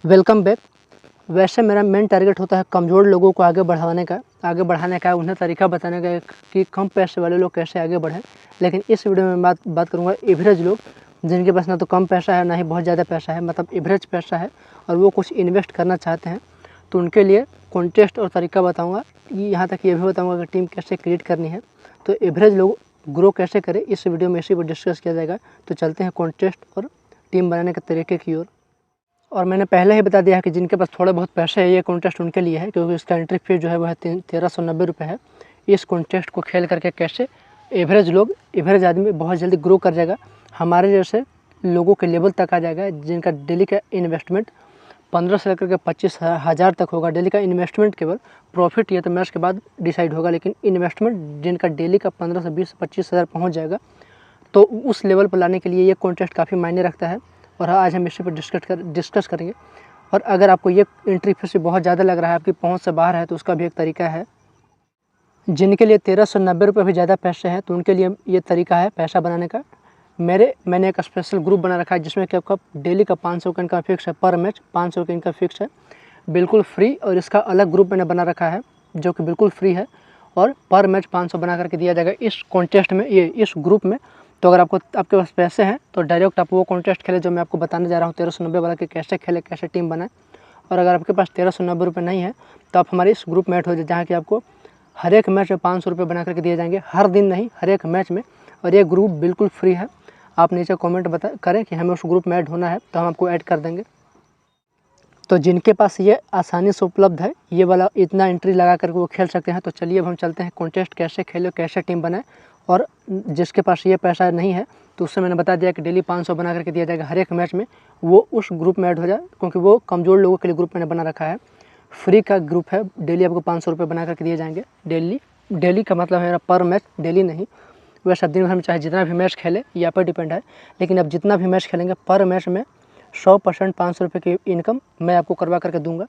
Welcome back. वैसे मेरा main target होता है कमज़ोर लोगों को आगे बढ़ाने का उन्हें तरीका बताने का कि कम पैसे वाले लोग कैसे आगे बढ़ें। लेकिन इस वीडियो में बात करूँगा एवरेज लोग जिनके पास ना तो कम पैसा है ना ही बहुत ज़्यादा पैसा है, मतलब एवरेज पैसा है और वो कुछ इन्वेस्ट करना चाहते हैं, तो उनके लिए कॉन्टेस्ट और तरीका बताऊँगा। यहाँ तक ये भी बताऊँगा कि टीम कैसे क्रिएट करनी है। तो एवरेज लोग ग्रो कैसे करें इस वीडियो में इसी पर डिस्कस किया जाएगा। तो चलते हैं कॉन्टेस्ट और टीम बनाने के तरीके की ओर। और मैंने पहले ही बता दिया है कि जिनके पास थोड़े बहुत पैसे है ये कॉन्टेस्ट उनके लिए है, क्योंकि इसका एंट्री फीस जो है वह 1390 रुपये है। इस कॉन्टेस्ट को खेल करके कैसे एवरेज आदमी बहुत जल्दी ग्रो कर जाएगा, हमारे जैसे लोगों के लेवल तक आ जाएगा जिनका डेली का इन्वेस्टमेंट 15 से लेकर के 25,000 तक होगा। डेली का इन्वेस्टमेंट केवल, प्रॉफिट ये तो मैच के बाद डिसाइड होगा, लेकिन इन्वेस्टमेंट जिनका डेली का 15 से 20-25,000 पहुँच जाएगा, तो उस लेवल पर लाने के लिए ये कॉन्टेस्ट काफ़ी मायने रखता है। और आज हम इसी पर डिस्कस करेंगे। और अगर आपको ये एंट्री फीस बहुत ज़्यादा लग रहा है, आपकी पहुंच से बाहर है, तो उसका भी एक तरीका है। जिनके लिए 1390 रुपये भी ज़्यादा पैसे हैं तो उनके लिए ये तरीका है पैसा बनाने का। मैंने एक स्पेशल ग्रुप बना रखा है जिसमें कि आपका डेली का 500 का इनका फिक्स है, पर मैच 500 का इनका फिक्स है, बिल्कुल फ्री। और इसका अलग ग्रुप मैंने बना रखा है जो कि बिल्कुल फ्री है और पर मैच 500 बना करके दिया जाएगा इस कॉन्टेस्ट में, इस ग्रुप में। तो अगर आपके पास पैसे हैं तो डायरेक्ट आप वो कॉन्टेस्ट खेले जो मैं आपको बताने जा रहा हूँ 1390 वाला, कि कैसे खेले, कैसे टीम बनाए। और अगर आपके पास 1390 रुपये नहीं है तो आप हमारे इस ग्रुप में ऐड हो जाए, जहाँ कि आपको हर एक मैच में 500 रुपये बना करके दिए जाएंगे, हर दिन नहीं, हर एक मैच में। और ये ग्रुप बिल्कुल फ्री है। आप नीचे कॉमेंट करें कि हमें उस ग्रुप में ऐड होना है तो हम आपको ऐड कर देंगे। तो जिनके पास ये आसानी से उपलब्ध है, ये वाला इतना एंट्री लगा करके वो खेल सकते हैं। तो चलिए अब हम चलते हैं कॉन्टेस्ट कैसे खेले, कैसे टीम बनाए। और जिसके पास ये पैसा नहीं है तो उससे मैंने बता दिया कि डेली 500 बना करके दिया जाएगा हर एक मैच में, वो उस ग्रुप में ऐड हो जाए, क्योंकि वो कमज़ोर लोगों के लिए ग्रुप मैंने बना रखा है। फ्री का ग्रुप है, डेली आपको 500 रुपये बना करके दिए जाएंगे। डेली का मतलब है मेरा पर मैच, डेली नहीं। वैसे दिन भर में चाहे जितना भी मैच खेले, यहाँ पर डिपेंड है, लेकिन अब जितना भी मैच खेलेंगे पर मैच में 100% 500 रुपये की इनकम मैं आपको करवा करके दूंगा।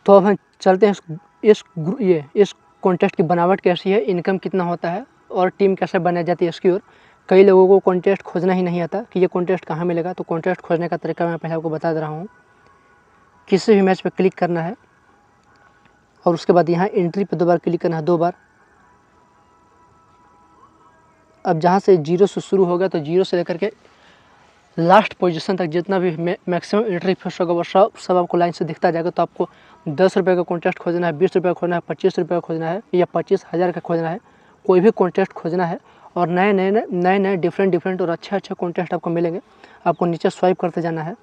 तो अब हम चलते हैं इस कॉन्टेस्ट की बनावट कैसी है, इनकम कितना होता है और टीम कैसे बनाई जाती है इसकी ओर। कई लोगों को कॉन्टेस्ट खोजना ही नहीं आता कि ये कॉन्टेस्ट कहाँ मिलेगा। तो कॉन्टेस्ट खोजने का तरीका मैं पहले आपको बता दे रहा हूँ। किसी भी मैच पर क्लिक करना है और उसके बाद यहाँ एंट्री पर 2 बार क्लिक करना है, 2 बार। अब जहाँ से 0 से शुरू होगा तो 0 से लेकर के लास्ट पोजीशन तक जितना भी मैक्सिमम एंट्री फीस होगा वो सब आपको लाइन से दिखता जाएगा। तो आपको 10 रुपये का कॉन्टेस्ट खोजना है, 20 रुपये का खोजना है, 25 रुपये का खोजना है या 25,000 का खोजना है, कोई भी कॉन्टेस्ट खोजना है। और नए डिफरेंट और अच्छे कॉन्टेस्ट आपको मिलेंगे। आपको नीचे स्वाइप करते जाना है।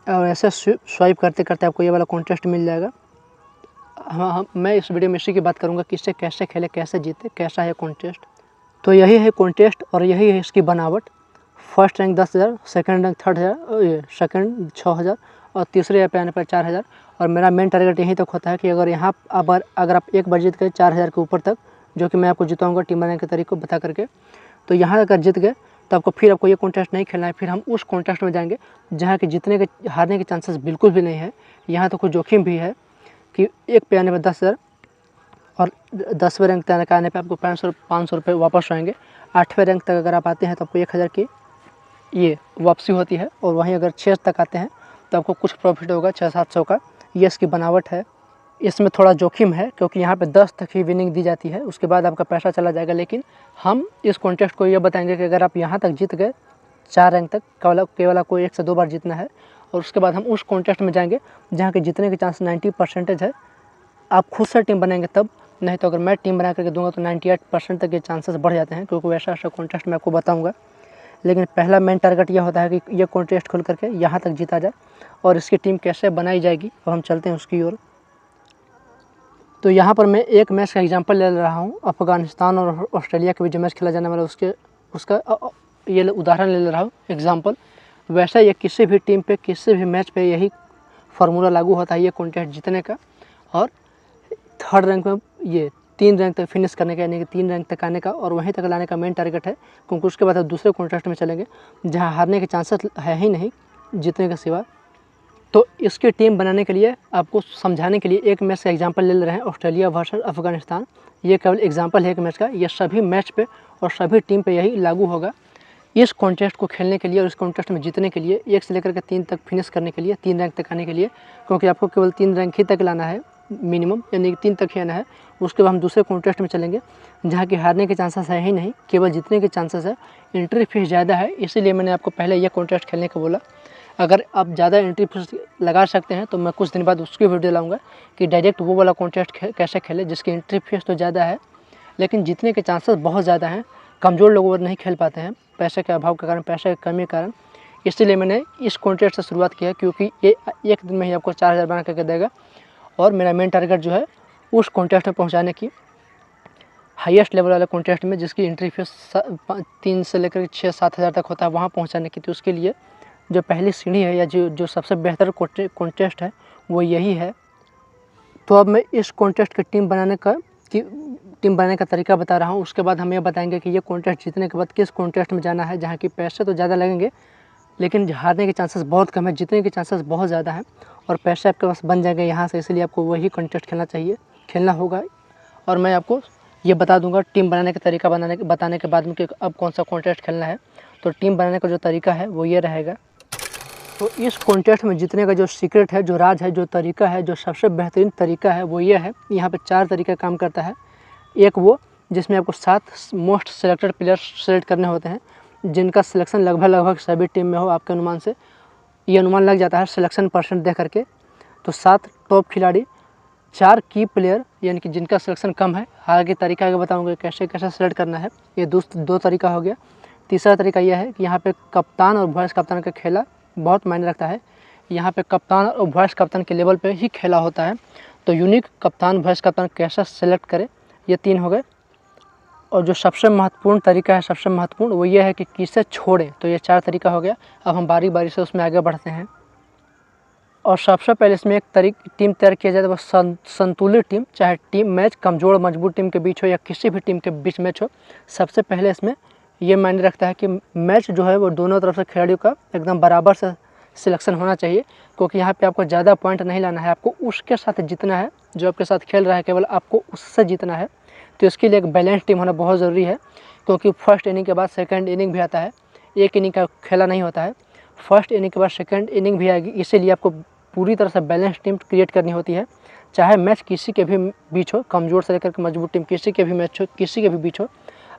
और ऐसे स्वाइप करते करते आपको ये वाला कॉन्टेस्ट मिल जाएगा। मैं इस वीडियो में इसी की बात करूंगा कि इससे कैसे खेले, कैसे जीते, कैसा है कॉन्टेस्ट। तो यही है कॉन्टेस्ट और यही है इसकी बनावट। First rank 10,000, second rank 3,000, second 6,000 और तीसरे पे आने पर 4,000। और मेरा मेन टारगेट यहीं तक होता है कि अगर अगर आप एक बार जीत गए 4,000 के ऊपर तक, जो कि मैं आपको जिताऊँगा टीम बनाने के तरीके को बता करके, तो यहाँ अगर जीत गए तो आपको ये कॉन्टेस्ट नहीं खेलना है। फिर हम उस कॉन्टेस्ट में जाएंगे जहाँ कि हारने के चांसेस बिल्कुल भी नहीं है। यहाँ तो कुछ जोखिम भी है कि एक पे आने पर 10,000 और 10वें रैंक तक आने पे आपको 500 रुपये वापस आएंगे। 8वें रैंक तक अगर आप आते हैं तो आपको 1,000 की ये वापसी होती है। और वहीं अगर 6 तक आते हैं तो आपको कुछ प्रॉफिट होगा 600-700 का। ये इसकी बनावट है। इसमें थोड़ा जोखिम है क्योंकि यहाँ पे 10 तक ही विनिंग दी जाती है, उसके बाद आपका पैसा चला जाएगा। लेकिन हम इस कॉन्टेस्ट को ये बताएंगे कि अगर आप यहाँ तक जीत गए 4 रैंक तक, केवल आपको 1 से 2 बार जीतना है। और उसके बाद हम उस कॉन्टेस्ट में जाएंगे जहाँ के जीतने के चांस 90% है। आप खुद से टीम बनाएंगे तब, नहीं तो अगर मैं टीम बना करके दूंगा तो 98% तक ये चांसेस बढ़ जाते हैं, क्योंकि वैसा कॉन्टेस्ट मैं आपको बताऊंगा। लेकिन पहला मेन टारगेट यह होता है कि ये कॉन्टेस्ट खोल करके यहाँ तक जीता जाए। और इसकी टीम कैसे बनाई जाएगी अब हम चलते हैं उसकी ओर। तो यहाँ पर मैं एक मैच का एग्जांपल ले रहा हूँ, अफगानिस्तान और ऑस्ट्रेलिया के बीच जो मैच खेला जाने वाला उसका ये उदाहरण ले रहा हूँ, एग्जांपल। वैसा ये किसी भी टीम पे, किसी भी मैच पे यही फार्मूला लागू होता है ये कॉन्टेस्ट जीतने का। और 3rd रैंक में ये 3 रैंक तक फिनिश करने का, यानी कि 3 रैंक तक आने का और वहीं तक लाने का मेन टारगेट है। क्योंकि उसके बाद आप दूसरे कॉन्टेस्ट में चलेंगे जहाँ हारने के चांसेस है ही नहीं जीतने के सिवा। तो इसकी टीम बनाने के लिए आपको समझाने के लिए एक मैच का एग्जांपल ले रहे हैं, ऑस्ट्रेलिया वर्सेस अफगानिस्तान। ये केवल एग्जांपल है एक मैच का, ये सभी मैच पे और सभी टीम पे यही लागू होगा। इस कॉन्टेस्ट को खेलने के लिए और इस कॉन्टेस्ट में जीतने के लिए 1 से लेकर के 3 तक फिनिश करने के लिए, 3 रैंक तक आने के लिए, क्योंकि आपको केवल 3 रैंक ही तक लाना है मिनिमम, यानी 3 तक ही आना है। उसके बाद हम दूसरे कॉन्टेस्ट में चलेंगे जहाँ की हारने के चांसेस है ही नहीं, केवल जीतने के चांसेस है। एंट्री फीस ज़्यादा है, इसीलिए मैंने आपको पहले यह कॉन्टेस्ट खेलने को बोला। अगर आप ज़्यादा एंट्री फीस लगा सकते हैं तो मैं कुछ दिन बाद उसकी वीडियो लाऊंगा कि डायरेक्ट वो वाला कॉन्टेस्ट कैसे खेले जिसकी एंट्री फीस तो ज़्यादा है लेकिन जीतने के चांसेस बहुत ज़्यादा हैं। कमज़ोर लोग नहीं खेल पाते हैं पैसे के अभाव के कारण, पैसे की कमी के कारण। इसलिए मैंने इस कॉन्टेस्ट से शुरुआत किया क्योंकि ये एक दिन में ही आपको 4000 बना करके देगा और मेरा मेन टारगेट जो है उस कॉन्टेस्ट में पहुँचाने की, हाईएस्ट लेवल वाले कॉन्टेस्ट में जिसकी एंट्री फीस 3 से लेकर 6-7 हज़ार तक होता है वहाँ पहुँचाने की। तो उसके लिए जो पहली सीढ़ी है या जो सबसे बेहतर कॉन्टेस्ट है वो यही है। तो अब मैं इस कॉन्टेस्ट की टीम बनाने का तरीका बता रहा हूँ। उसके बाद हम ये बताएंगे कि ये कॉन्टेस्ट जीतने के बाद किस कॉन्टेस्ट में जाना है जहाँ की पैसे तो ज़्यादा लगेंगे लेकिन हारने के चांसेस बहुत कम है, जीतने के चांसेस बहुत ज़्यादा हैं और पैसे आपके पास बन जाएंगे यहाँ से। इसलिए आपको वही कॉन्टेस्ट खेलना होगा। और मैं आपको ये बता दूंगा टीम बनाने का तरीका बताने के बाद में कि अब कौन सा कॉन्टेस्ट खेलना है। तो टीम बनाने का जो तरीका है वो ये रहेगा। तो इस कॉन्टेस्ट में जीतने का जो सीक्रेट है, जो राज है, जो तरीका है, जो सबसे बेहतरीन तरीका है वो ये है। यहाँ पे 4 तरीका काम करता है। एक वो जिसमें आपको 7 मोस्ट सिलेक्टेड प्लेयर्स सेलेक्ट करने होते हैं जिनका सिलेक्शन लगभग सभी टीम में हो। आपके अनुमान से ये अनुमान लग जाता है सिलेक्शन परसेंट देख करके। तो 7 टॉप खिलाड़ी, 4 की प्लेयर यानी कि जिनका सिलेक्शन कम है। आगे तरीका आगे बताऊँगा कैसे सेलेक्ट करना है। ये 2 तरीका हो गया। तीसरा तरीका यह है कि यहाँ पे कप्तान और वाइस कप्तान का खेला बहुत मायने रखता है। यहाँ पे कप्तान और वाइस कप्तान के लेवल पे ही खेला होता है। तो यूनिक कप्तान वाइस कप्तान कैसा सेलेक्ट करें, ये 3 हो गए। और जो सबसे महत्वपूर्ण तरीका है, सबसे महत्वपूर्ण वो ये है कि किसे छोड़ें। तो ये 4 तरीका हो गया। अब हम बारी बारी से उसमें आगे बढ़ते हैं। और सबसे पहले इसमें एक टीम तैयार किया जाए तो संतुलित टीम, चाहे टीम मैच कमज़ोर मजबूत टीम के बीच हो या किसी भी टीम के बीच मैच हो। सबसे पहले इसमें ये मायने रखता है कि मैच जो है वो दोनों तरफ से खिलाड़ियों का एकदम बराबर से सिलेक्शन होना चाहिए, क्योंकि यहाँ पे आपको ज़्यादा पॉइंट नहीं लाना है, आपको उसके साथ जीतना है जो आपके साथ खेल रहा है, केवल आपको उससे जीतना है। तो इसके लिए एक बैलेंस टीम होना बहुत ज़रूरी है, क्योंकि फर्स्ट इनिंग के बाद सेकंड इनिंग भी आता है। एक इनिंग का खेला नहीं होता है, फर्स्ट इनिंग के बाद सेकंड इनिंग भी आएगी। इसीलिए आपको पूरी तरह से बैलेंस टीम क्रिएट करनी होती है। चाहे मैच किसी के भी बीच हो, कमज़ोर से लेकर के मजबूत टीम किसी के भी मैच हो, किसी के भी बीच हो,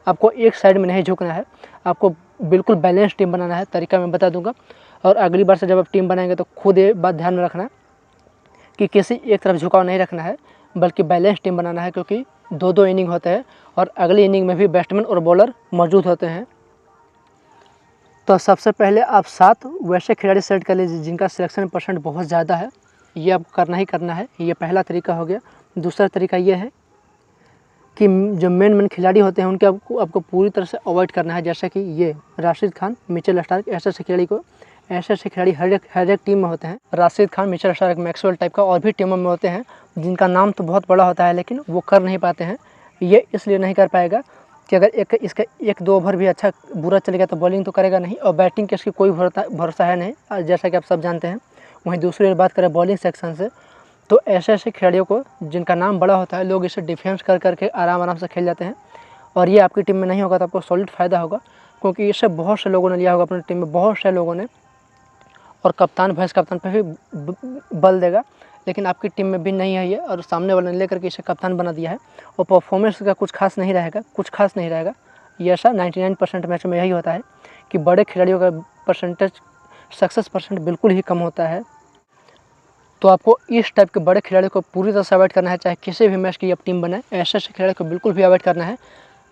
आपको एक साइड में नहीं झुकना है, आपको बिल्कुल बैलेंस टीम बनाना है। तरीका मैं बता दूंगा। और अगली बार से जब आप टीम बनाएंगे तो खुद ये बात ध्यान में रखना कि किसी एक तरफ झुकाव नहीं रखना है, बल्कि बैलेंस टीम बनाना है, क्योंकि 2-2 इनिंग होते हैं और अगली इनिंग में भी बैट्समैन और बॉलर मौजूद होते हैं। तो सबसे पहले आप 7 वैसे खिलाड़ी सेलेक्ट कर लीजिए जिनका सिलेक्शन परसेंट बहुत ज़्यादा है। ये आपको करना ही करना है। ये पहला तरीका हो गया। दूसरा तरीका ये है कि जो मेन खिलाड़ी होते हैं उनके आपको पूरी तरह से अवॉइड करना है। जैसे कि ये राशिद खान, मिचेल स्टार्क, ऐसे खिलाड़ी हर एक टीम में होते हैं। Rashid Khan, Mitchell Starc, Maxwell type का और भी टीमों में होते हैं जिनका नाम तो बहुत बड़ा होता है लेकिन वो कर नहीं पाते हैं। ये इसलिए नहीं कर पाएगा कि अगर इसका 1-2 ओवर भी अच्छा बुरा चलेगा तो बॉलिंग तो करेगा नहीं, और बैटिंग के इसकी कोई भरोसा है नहीं, जैसा कि आप सब जानते हैं। वहीं दूसरी ओर बात करें बॉलिंग सेक्शन से, तो ऐसे खिलाड़ियों को जिनका नाम बड़ा होता है, लोग इसे डिफेंस करके आराम से खेल जाते हैं। और ये आपकी टीम में नहीं होगा तो आपको सॉलिड फ़ायदा होगा, क्योंकि इसे बहुत से लोगों ने लिया होगा अपनी टीम में, बहुत से लोगों ने, और कप्तान वाइस कप्तान पे भी बल देगा। लेकिन आपकी टीम में भी नहीं है ये, और सामने वाले ने लेकर के इसे कप्तान बना दिया है और परफॉर्मेंस का कुछ खास नहीं रहेगा। ये ऐसा 99% मैच में यही होता है कि बड़े खिलाड़ियों का सक्सेस परसेंट बिल्कुल ही कम होता है। तो आपको इस टाइप के बड़े खिलाड़ियों को पूरी तरह से अवॉइड करना है, चाहे किसी भी मैच की आप टीम बनाए। ऐसे खिलाड़ी को बिल्कुल भी अवॉइड करना है,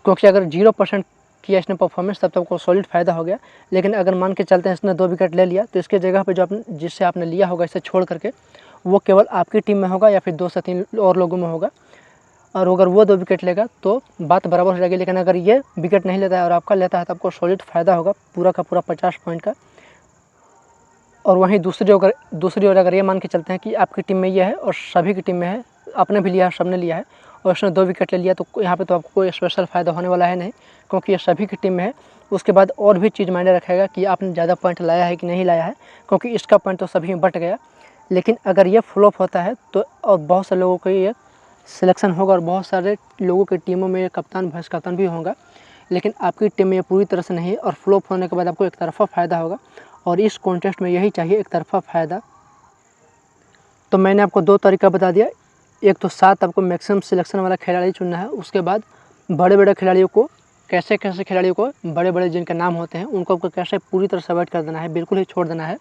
क्योंकि अगर 0% किया इसने परफॉर्मेंस तब तो आपको सॉलिड फ़ायदा हो गया। लेकिन अगर मान के चलते हैं इसने 2 विकेट ले लिया, तो इसके जगह पे जिससे आपने लिया होगा इसे छोड़ करके, वो केवल आपकी टीम में होगा या फिर 2 से 3 और लोगों में होगा। और अगर वो 2 विकेट लेगा तो बात बराबर हो जाएगी। लेकिन अगर ये विकेट नहीं लेता है और आपका लेता है तो आपको सॉलिड फ़ायदा होगा पूरा का पूरा 50 पॉइंट का। और वहीं दूसरी ओर अगर ये मान के चलते हैं कि आपकी टीम में ये है और सभी की टीम में है, आपने भी लिया है, सबने लिया है, और उसने 2 विकेट ले लिया, तो यहाँ पे तो आपको कोई स्पेशल फ़ायदा होने वाला है नहीं, क्योंकि ये सभी की टीम में है। उसके बाद और भी चीज़ मायने रखेगा कि आपने ज़्यादा पॉइंट लाया है कि नहीं लाया है, क्योंकि इसका पॉइंट तो सभी में बट गया। लेकिन अगर ये फ्लॉप होता है तो और बहुत सारे लोगों का ये सिलेक्शन होगा और बहुत सारे लोगों की टीमों में ये कप्तान वाइस कप्तान भी होगा, लेकिन आपकी टीम में ये पूरी तरह से नहीं है और फ्लॉप होने के बाद आपको एक तरफा फ़ायदा होगा और इस कॉन्टेस्ट में यही चाहिए, एक तरफा फ़ायदा। तो मैंने आपको 2 तरीका बता दिया। एक तो 7 आपको मैक्सिमम सिलेक्शन वाला खिलाड़ी चुनना है, उसके बाद बड़े बड़े खिलाड़ियों को कैसे खिलाड़ियों को बड़े बड़े जिनके नाम होते हैं उनको आपको कैसे पूरी तरह से अवॉइड कर देना है, बिल्कुल ही छोड़ देना है।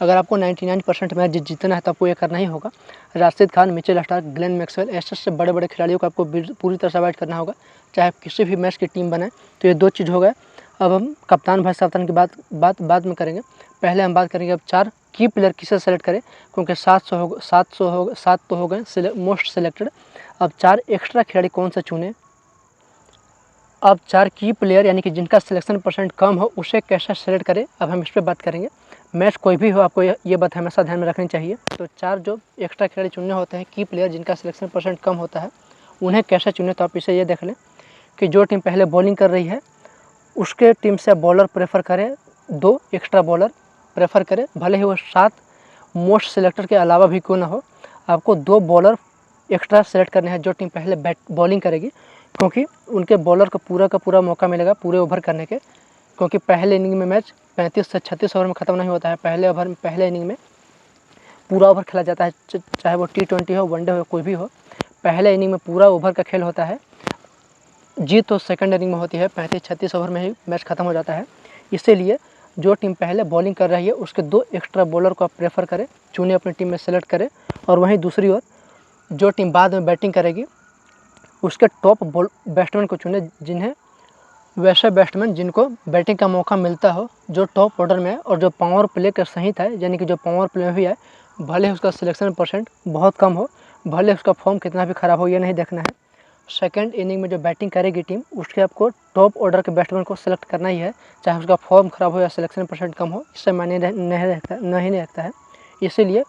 अगर आपको 99% मैच जीतना है तो आपको ये करना ही होगा। Rashid Khan, Mitchell Starc, Glenn Maxwell ऐसे बड़े बड़े खिलाड़ियों को आपको पूरी तरह से अवॉइड करना होगा, चाहे आप किसी भी मैच की टीम बनाएं। तो ये 2 चीज़ हो गए। अब हम कप्तान वाइस कप्तान की बात बाद में करेंगे। पहले हम बात करेंगे अब 4 की प्लेयर किसे सेलेक्ट करें, क्योंकि 7 तो हो गए मोस्ट सिलेक्टेड। अब 4 एक्स्ट्रा खिलाड़ी कौन सा चुने। अब 4 की प्लेयर यानी कि जिनका सिलेक्शन परसेंट कम हो उसे कैसे सेलेक्ट करें, अब हम इस पर बात करेंगे। मैच कोई भी हो आपको ये बात हमेशा ध्यान में रखनी चाहिए। तो 4 जो एक्स्ट्रा खिलाड़ी चुनने होते हैं की प्लेयर जिनका सिलेक्शन परसेंट कम होता है, उन्हें कैसे चुने। तो आप इसे ये देख लें कि जो टीम पहले बॉलिंग कर रही है उसके टीम से बॉलर प्रेफर करें, 2 एक्स्ट्रा बॉलर प्रेफर करें, भले ही वो 7 मोस्ट सिलेक्टर के अलावा भी क्यों ना हो। आपको 2 बॉलर एक्स्ट्रा सेलेक्ट करने हैं जो टीम पहले बॉलिंग करेगी, क्योंकि उनके बॉलर को पूरा का पूरा मौका मिलेगा पूरे ओवर करने के, क्योंकि पहले इनिंग में मैच 35 से 36 ओवर में ख़त्म नहीं होता है। पहले इनिंग में पूरा ओवर खेला जाता है, चाहे वो T20 हो, वनडे हो, कोई भी हो। पहले इनिंग में पूरा ओवर का खेल होता है। जीत तो सेकंड इनिंग में होती है, 35-36 ओवर में ही मैच ख़त्म हो जाता है। इसीलिए जो टीम पहले बॉलिंग कर रही है उसके 2 एक्स्ट्रा बॉलर को आप प्रेफर करें, चुने, अपनी टीम में सेलेक्ट करें। और वहीं दूसरी ओर जो टीम बाद में बैटिंग करेगी उसके टॉप बैट्समैन को चुने, जिन्हें वैसे बैट्समैन जिनको बैटिंग का मौका मिलता हो, जो टॉप ऑर्डर में है और जो पावर प्ले का सहित है, यानी कि जो पावर प्ले में भी है, भले उसका सिलेक्शन परसेंट बहुत कम हो, भले उसका फॉर्म कितना भी ख़राब हो, ये नहीं देखना है। सेकंड इनिंग में जो बैटिंग करेगी टीम उसके आपको टॉप ऑर्डर के बैट्समैन को सेलेक्ट करना ही है, चाहे उसका फॉर्म ख़राब हो या सिलेक्शन परसेंट कम हो, इससे मायने नहीं रखता है। इसीलिए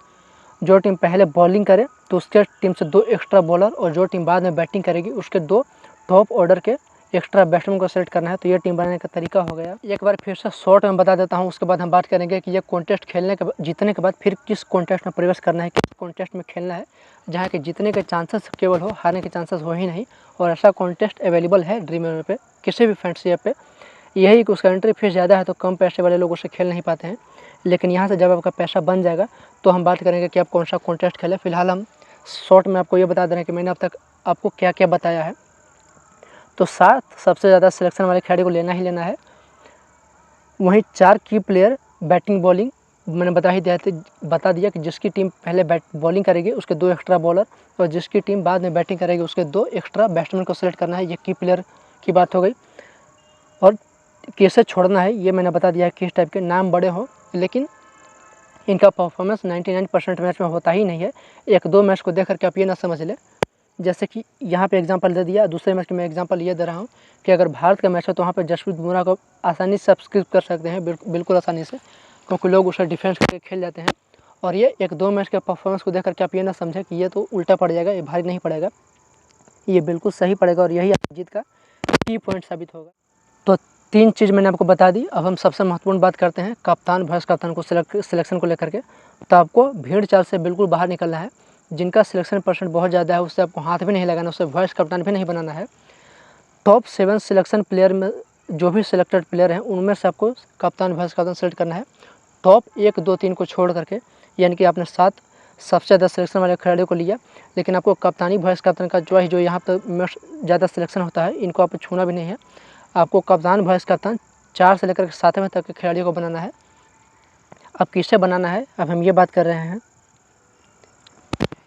जो टीम पहले बॉलिंग करे तो उसके टीम से 2 एक्स्ट्रा बॉलर और जो टीम बाद में बैटिंग करेगी उसके 2 टॉप ऑर्डर के एक्स्ट्रा बैट्समैन को सेलेक्ट करना है। तो ये टीम बनाने का तरीका हो गया। एक बार फिर से शॉर्ट में बता देता हूँ, उसके बाद हम बात करेंगे कि ये कॉन्टेस्ट जीतने के बाद फिर किस कॉन्टेस्ट में प्रवेश करना है, किस कॉन्टेस्ट में खेलना है जहाँ के जीतने के चांसेस केवल हो, हारने के चांसेस हो ही नहीं। और ऐसा कॉन्टेस्ट अवेलेबल है ड्रीम 11 पे, किसी भी फैंटेसी ऐप पे। यही कि उसका एंट्री फीस ज़्यादा है तो कम पैसे वाले लोग उसे खेल नहीं पाते हैं, लेकिन यहाँ से जब आपका पैसा बन जाएगा तो हम बात करेंगे कि आप कौन सा कॉन्टेस्ट खेलें। फिलहाल हम शॉर्ट में आपको ये बता दे रहे हैं कि मैंने अब तक आपको क्या क्या बताया है। तो 7 सबसे ज़्यादा सिलेक्शन वाले खिलाड़ी को लेना ही लेना है। वहीं 4 की प्लेयर बैटिंग बॉलिंग मैंने बता दिया कि जिसकी टीम पहले बॉलिंग करेगी उसके 2 एक्स्ट्रा बॉलर और जिसकी टीम बाद में बैटिंग करेगी उसके 2 एक्स्ट्रा बैट्समैन को सेलेक्ट करना है। ये की प्लेयर की बात हो गई। और कैसे छोड़ना है ये मैंने बता दिया है, किस टाइप के नाम बड़े हो लेकिन इनका परफॉर्मेंस 99% मैच में होता ही नहीं है। 1-2 मैच को देख करके आप ये ना समझ लें, जैसे कि यहाँ पे एग्जांपल दे दिया, दूसरे मैच के मैं एग्जांपल ये दे रहा हूँ कि अगर भारत का मैच है तो वहाँ पे जसप्रीत बुमराह को आसानी से सब्सक्राइब कर सकते हैं, बिल्कुल आसानी से, क्योंकि लोग उसे डिफेंस करके खेल जाते हैं। और ये 1-2 मैच के परफॉर्मेंस को देख करके आप ये ना समझें कि ये तो उल्टा पड़ जाएगा, ये भारी नहीं पड़ेगा, ये बिल्कुल सही पड़ेगा और यही आपकी जीत का की पॉइंट साबित होगा। तो 3 चीज़ मैंने आपको बता दी। अब हम सबसे महत्वपूर्ण बात करते हैं कप्तान वाइस कप्तान को सिलेक्शन को लेकर के। तो आपको भीड़ चाल से बिल्कुल बाहर निकलना है। जिनका सिलेक्शन परसेंट बहुत ज़्यादा है उससे आपको हाथ भी नहीं लगाना, उससे वाइस कप्तान भी नहीं बनाना है। टॉप 7 सिलेक्शन प्लेयर में जो भी सिलेक्टेड प्लेयर हैं उनमें से आपको कप्तान वाइस कप्तान सेलेक्ट करना है। टॉप 1, 2, 3 को छोड़ करके, यानी कि आपने 7 सबसे ज़्यादा सिलेक्शन वाले खिलाड़ियों को लिया, लेकिन आपको कप्तानी वाइस कप्तान का जो यहाँ पर ज़्यादा सिलेक्शन होता है इनको आपको छूना भी नहीं है। आपको कप्तान वाइस कप्तान 4 से लेकर के 7वें तक के खिलाड़ियों को बनाना है। अब किससे बनाना है अब हम ये बात कर रहे हैं,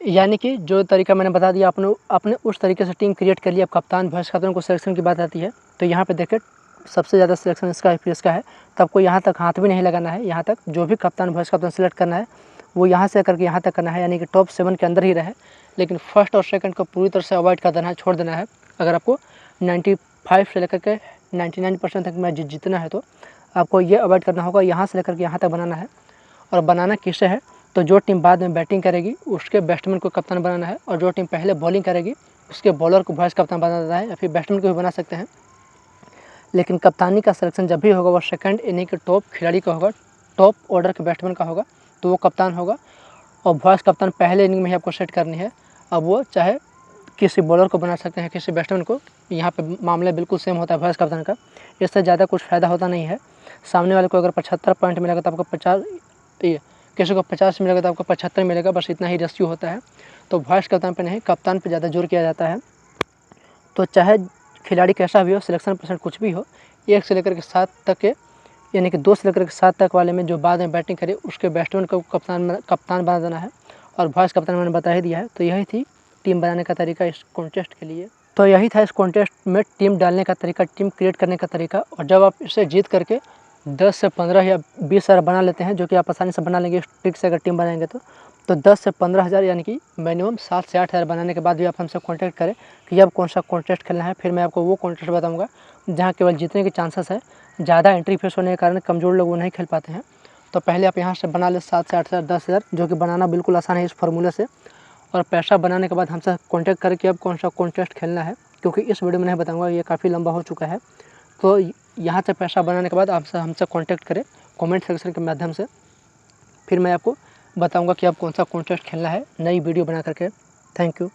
यानी कि जो तरीका मैंने बता दिया आपने उस तरीके से टीम क्रिएट कर लिया। अब कप्तान वाइस कप्तान को सिलेक्शन की बात आती है तो यहाँ पे देखें सबसे ज़्यादा सिलेक्शन इसका है, तो आपको यहाँ तक हाथ भी नहीं लगाना है। यहाँ तक जो भी कप्तान वाइस कप्तान सेलेक्ट करना है वो यहाँ से करके यहाँ तक करना है, यानी कि टॉप 7 के अंदर ही रहे, लेकिन फर्स्ट और सेकंड को पूरी तरह से अवॉइड कर देना है, छोड़ देना है। अगर आपको 95 से लेकर के 99% तक मैच जीतना है तो आपको ये अवॉइड करना होगा, यहाँ से लेकर के यहाँ तक बनाना है। और बनाना किससे है, तो जो टीम बाद में बैटिंग करेगी उसके बैट्समैन को कप्तान बनाना है, और जो टीम पहले बॉलिंग करेगी उसके बॉलर को वाइस कप्तान बनाना है, या फिर बैट्समैन को भी बना सकते हैं। लेकिन कप्तानी का सिलेक्शन जब भी होगा वो सेकंड इनिंग के टॉप खिलाड़ी का होगा, टॉप ऑर्डर के बैट्समैन का होगा, तो वो कप्तान होगा। और वॉइस कप्तान पहले इनिंग में ही आपको सेट करनी है। अब वो चाहे किसी बॉलर को बना सकते हैं, किसी बैट्समैन को, यहाँ पे मामला बिल्कुल सेम होता है वॉइस कप्तान का। इससे ज़्यादा कुछ फ़ायदा होता नहीं है। सामने वाले को अगर 75 पॉइंट मिलेगा तो आपको 50, किसी को 50 मिलेगा तो आपको 75 मिलेगा, बस इतना ही रेशियो होता है। तो वॉइस कप्तान पे नहीं, कप्तान पे ज़्यादा जोर किया जाता है। तो चाहे खिलाड़ी कैसा भी हो, सिलेक्शन परसेंट कुछ भी हो, 1 से लेकर के 7 तक के, यानी कि 2 से लेकर के 7 तक वाले में जो बाद में बैटिंग करे उसके बैट्समैन को कप्तान बना देना है। और वॉइस कप्तान मैंने बता ही दिया है। तो यही थी टीम बनाने का तरीका इस कॉन्टेस्ट के लिए। तो यही था इस कॉन्टेस्ट में टीम डालने का तरीका, टीम क्रिएट करने का तरीका। और जब आप इसे जीत करके 10 से 15 या 20 हज़ार बना लेते हैं, जो कि आप आसानी से बना लेंगे इस ट्रिक से अगर टीम बनाएंगे तो 10 से 15 हज़ार यानी कि मिनिमम 7 से 8 हज़ार बनाने के बाद भी आप हमसे कांटेक्ट करें कि अब कौन सा कॉन्टेस्ट खेलना है। फिर मैं आपको वो कॉन्टेस्ट बताऊंगा जहाँ केवल जीतने के चांसेस है। ज़्यादा एंट्री फीस होने के कारण कमज़ोर लोग वो नहीं खेल पाते हैं। तो पहले आप यहाँ से बना ले 7 से 8 हज़ार, 10 हज़ार, जो कि बनाना बिल्कुल आसान है इस फार्मूले से। और पैसा बनाने के बाद हमसे कांटेक्ट करके अब कौन सा कॉन्टेस्ट खेलना है, क्योंकि इस वीडियो में नहीं बताऊंगा, ये काफ़ी लंबा हो चुका है। तो यहाँ से पैसा बनाने के बाद आपसे हमसे कांटेक्ट करें कमेंट सेक्शन के माध्यम से। फिर मैं आपको बताऊंगा कि आप कौन सा कॉन्टेस्ट खेलना है नई वीडियो बना करके। Thank you.